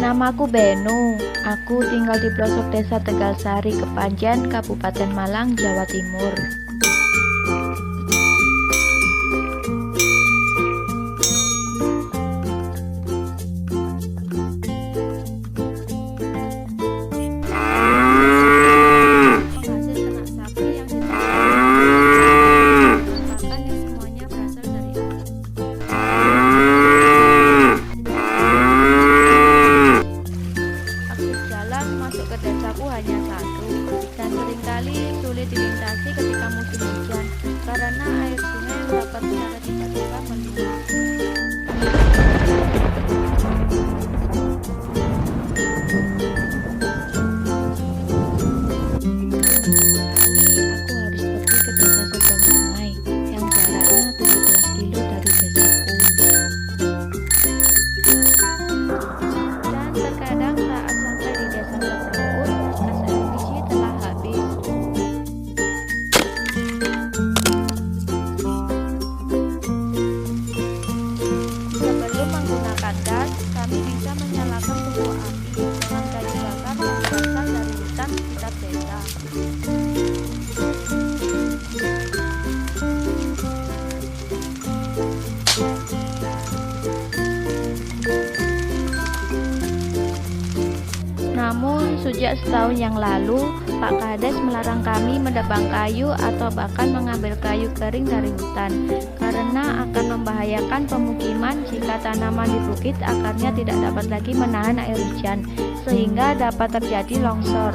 Namaku Benu. Aku tinggal di pelosok desa Tegalsari, Kepanjen, Kabupaten Malang, Jawa Timur. Masuk ke desaku hanya satu dan seringkali sulit dilintasi ketika musim hujan karena air sungai yang dapat secara tiba-tiba meluap. Aku harus pergi ke desa seberang sungai yang jaraknya 17 kilo dari desaku. Dan terkadang saat sampai di desa seberang pun gas LPG telah habis. Sebelum menggunakan gas, kami bisa menyalakan sumbu api dengan kayu bakar yang berasal dari hutan sekitar desa. Namun, sejak setahun yang lalu, Pak Kades melarang kami menebang kayu atau bahkan mengambil kayu kering dari hutan karena akan membahayakan pemukiman jika tanaman di bukit akarnya tidak dapat lagi menahan air hujan sehingga dapat terjadi longsor.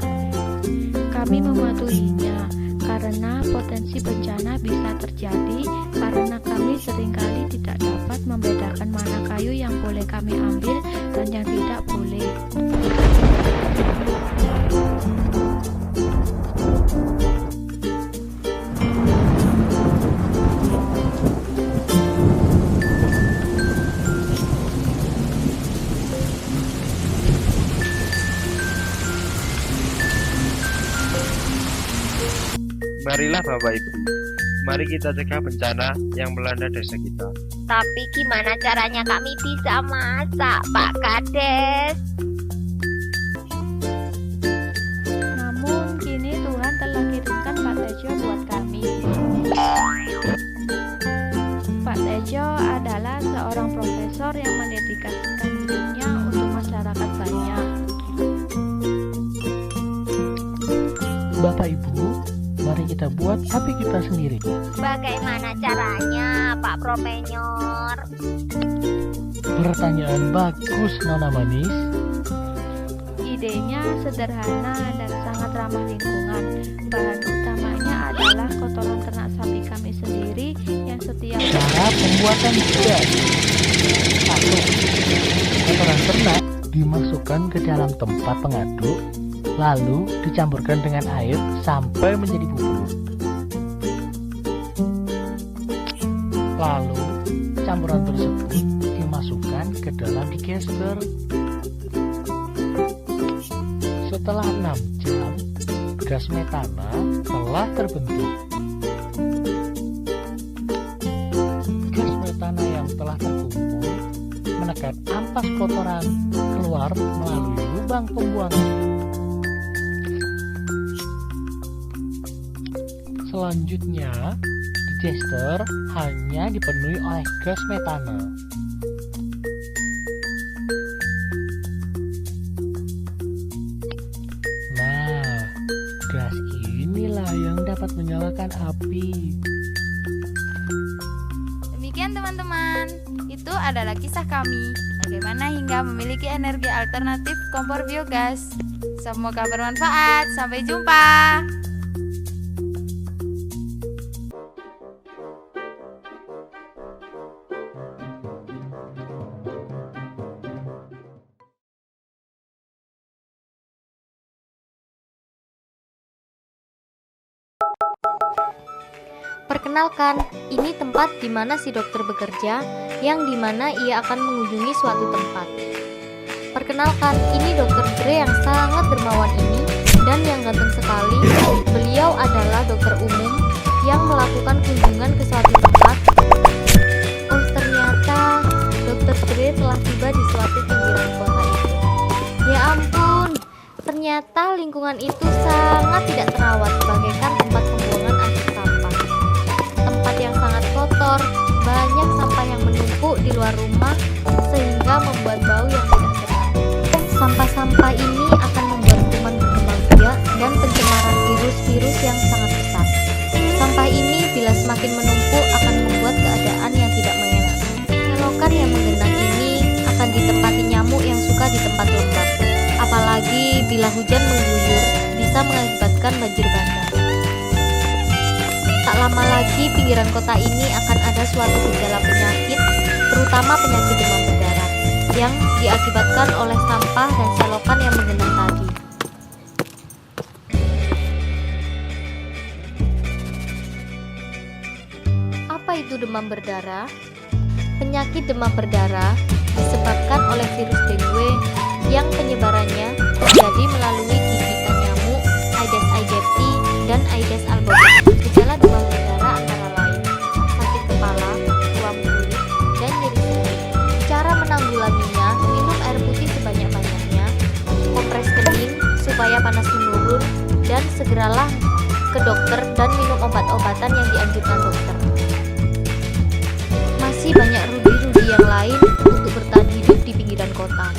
Kami mematuhinya karena potensi bencana bisa terjadi karena kami seringkali tidak dapat membedakan mana kayu yang boleh kami ambil dan yang tidak boleh. Marilah Bapak Ibu, mari kita cegah bencana yang melanda desa kita. Tapi gimana caranya kami bisa masak, Pak Kades? Namun kini Tuhan telah kirimkan Pak Tejo buat kami. Pak Tejo adalah seorang profesor yang mendedikasikan hidupnya untuk masyarakat banyak. Bapak Ibu, mari kita buat api kita sendiri. Bagaimana caranya, Pak Profesor? Pertanyaan bagus, Nona Manis. Idenya sederhana dan sangat ramah lingkungan. Bahan utamanya adalah kotoran ternak sapi kami sendiri yang setiap Cara pembuatan gas. 1. Kotoran ternak dimasukkan ke dalam tempat pengaduk, lalu dicampurkan dengan air sampai menjadi bubur. Lalu campuran tersebut dimasukkan ke dalam digester. Setelah 6 jam, gas metana telah terbentuk. Gas metana yang telah terkumpul menekan ampas kotoran keluar melalui lubang pembuangan. Selanjutnya, digester hanya dipenuhi oleh gas metana. Nah, gas inilah yang dapat menyalakan api. Demikian teman-teman, itu adalah kisah kami bagaimana hingga memiliki energi alternatif kompor biogas. Semoga bermanfaat. Sampai jumpa. Perkenalkan, ini tempat di mana si dokter bekerja, yang di mana ia akan mengunjungi suatu tempat. Perkenalkan, ini dokter Dre yang sangat dermawan ini dan yang ganteng sekali. Beliau adalah dokter umum yang melakukan kunjungan ke suatu tempat. Oh, ternyata dokter Dre telah tiba di suatu pinggiran kota itu. Ternyata lingkungan itu sangat tidak terawat bagaikan tempat pembuangan akhir sampah. Tempat yang sangat kotor, banyak sampah yang menumpuk di luar rumah sehingga membuat bau yang tidak sedap. Sampah-sampah ini akan membuat kuman berkembang biak dan pencemaran virus-virus yang sangat besar. Sampah ini bila semakin menumpuk akan membuat keadaan yang tidak mengenakan. Selokan yang menggenang ini akan ditempati nyamuk yang suka di tempat lembab. Apalagi bila hujan mengguyur bisa mengakibatkan banjir bandang. Tak lama lagi pinggiran kota ini akan ada suatu gejala penyakit, terutama penyakit demam berdarah yang diakibatkan oleh sampah dan selokan yang menggenang tadi. Apa itu demam berdarah? Penyakit demam berdarah disebabkan oleh virus dengue yang penyebarannya terjadi melalui gigitan nyamuk Aedes aegypti dan Aedes albopictus. Gejala demam berdarah antara lain sakit kepala, ruam kulit, dan nyeri sendi. Cara menanggulanginya, minum air putih sebanyak-banyaknya, kompres kening supaya panas menurun, dan segeralah ke dokter dan minum obat-obatan yang dianjurkan dokter. Masih banyak rudi-rudi yang lain untuk bertahan hidup di pinggiran kota.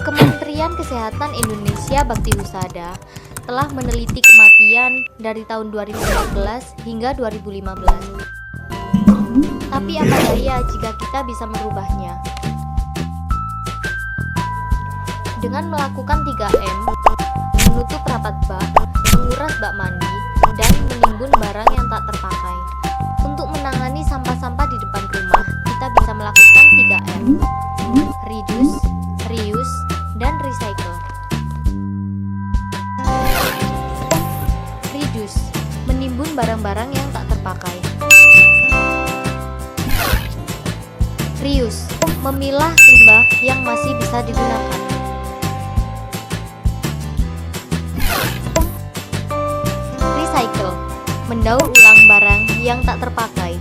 Kementerian Kesehatan Indonesia Bakti Husada telah meneliti kematian dari tahun 2014 hingga 2015. Tapi apa daya jika kita bisa merubahnya? Dengan melakukan 3M, menutup rapat bak, menguras bak mandi, dan menimbun barang yang tak terpakai. Untuk menangani sampah-sampah di depan rumah, kita bisa melakukan 3M: reduce, reuse, dan recycle. Reduce, menimbun barang-barang yang tak terpakai. Reuse, memilah limbah yang masih bisa digunakan. Recycle, mendaur ulang barang yang tak terpakai.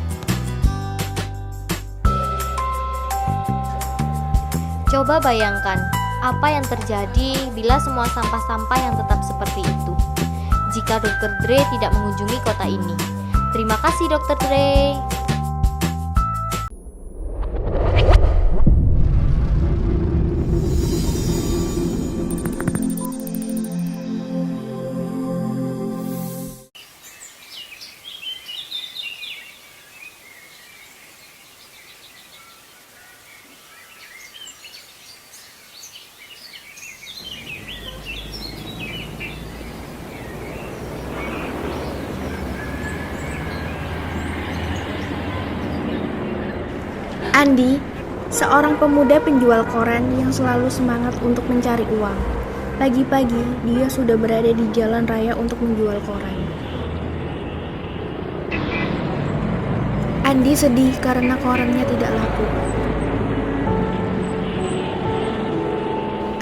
Coba bayangkan apa yang terjadi bila semua sampah-sampah yang tetap seperti itu jika Dr. Dre tidak mengunjungi kota ini. Terima kasih Dr. Dre. Andi, seorang pemuda penjual koran yang selalu semangat untuk mencari uang. Pagi-pagi, dia sudah berada di jalan raya untuk menjual koran. Andi sedih karena korannya tidak laku.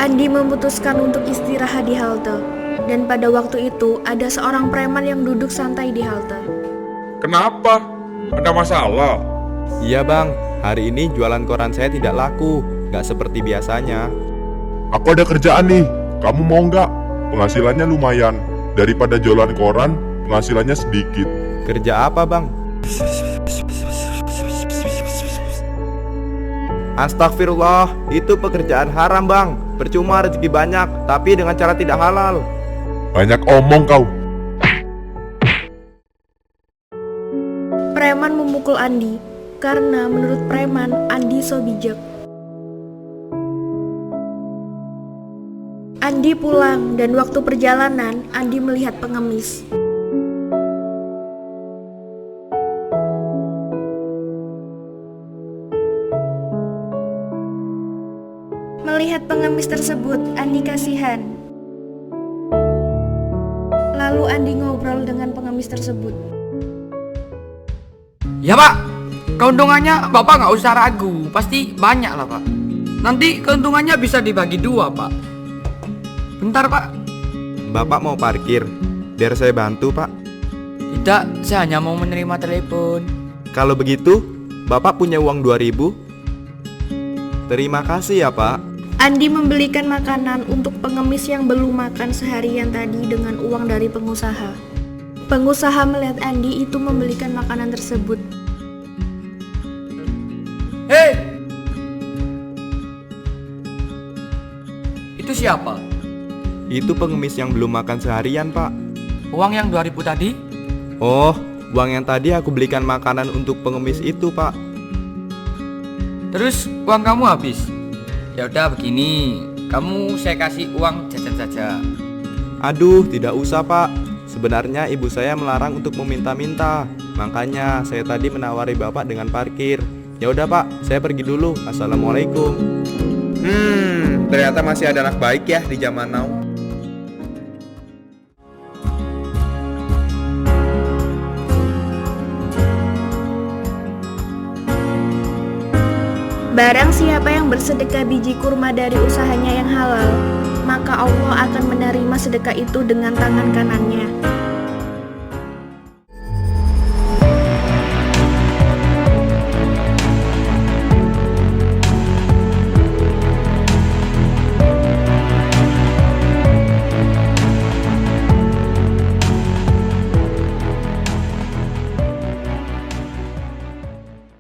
Andi memutuskan untuk istirahat di halte, dan pada waktu itu ada seorang preman yang duduk santai di halte. Kenapa? Ada masalah? Iya bang, hari ini jualan koran saya tidak laku, gak seperti biasanya. Aku ada kerjaan nih, kamu mau nggak? Penghasilannya lumayan, daripada jualan koran, penghasilannya sedikit. Kerja apa bang? Astagfirullah, itu pekerjaan haram bang. Percuma rezeki banyak, tapi dengan cara tidak halal. Banyak omong kau. Preman memukul Andi, karena menurut preman, Andi so bijak. Andi pulang, dan waktu perjalanan, Andi melihat pengemis. Melihat pengemis tersebut, Andi kasihan. Lalu Andi ngobrol dengan pengemis tersebut. Ya pak, keuntungannya bapak nggak usah ragu, pasti banyak lah pak. Nanti keuntungannya bisa dibagi 2 pak. Bentar pak. Bapak mau parkir, biar saya bantu pak. Tidak, saya hanya mau menerima telepon. Kalau begitu, bapak punya uang 2.000? Terima kasih ya pak. Andi membelikan makanan untuk pengemis yang belum makan seharian tadi dengan uang dari pengusaha. Pengusaha melihat Andi itu membelikan makanan tersebut. Hei! Itu siapa? Itu pengemis yang belum makan seharian, Pak. Uang yang 2000 tadi? Oh, uang yang tadi aku belikan makanan untuk pengemis itu, Pak. Terus uang kamu habis? Ya udah begini, kamu saya kasih uang jajan saja. Aduh, tidak usah, Pak. Sebenarnya ibu saya melarang untuk meminta-minta. Makanya saya tadi menawari Bapak dengan parkir. Ya udah, Pak, saya pergi dulu. Assalamualaikum. Ternyata masih ada anak baik ya di zaman now. Barang siapa yang bersedekah biji kurma dari usahanya yang halal, maka Allah akan menerima sedekah itu dengan tangan kanannya.